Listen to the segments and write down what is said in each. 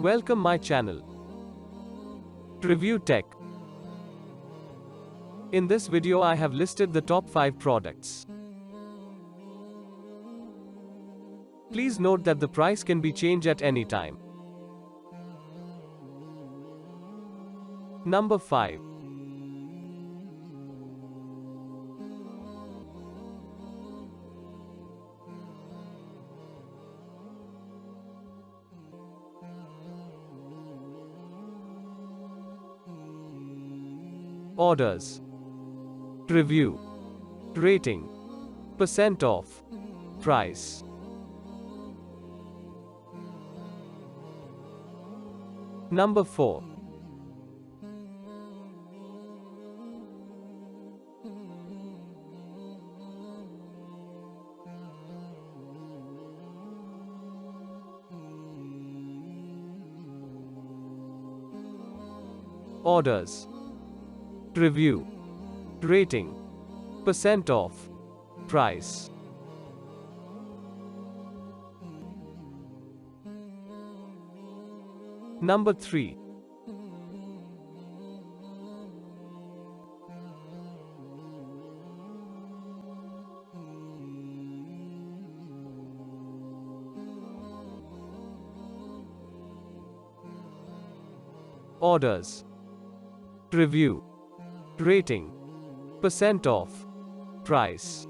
Welcome my channel. Review Tech. In this video I have listed the top 5 products. Please note that the price can be changed at any time. Number 5. Orders. Review. Rating. Percent off. Price. Number 4. Orders. Review. Rating. Percent off. Price. Number 3. Orders. Review. Rating. Percent off. Price.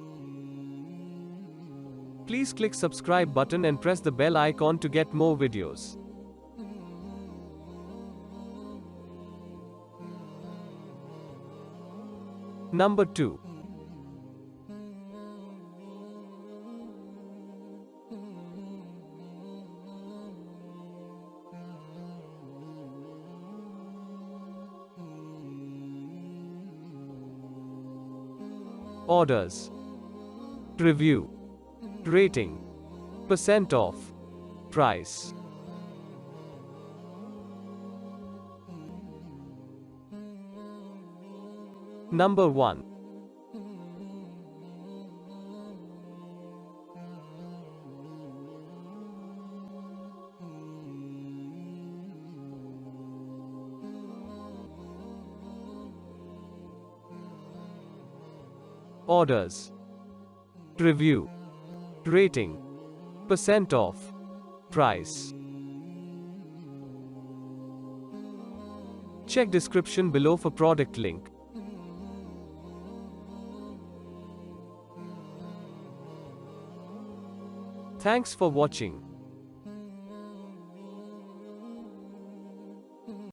Please click subscribe button and press the bell icon to get more videos. Number 2. Orders. Review. Rating. Percent off. Price. Number 1. Orders. Review. Rating. Percent off. Price. Check description below for product link. Thanks for watching.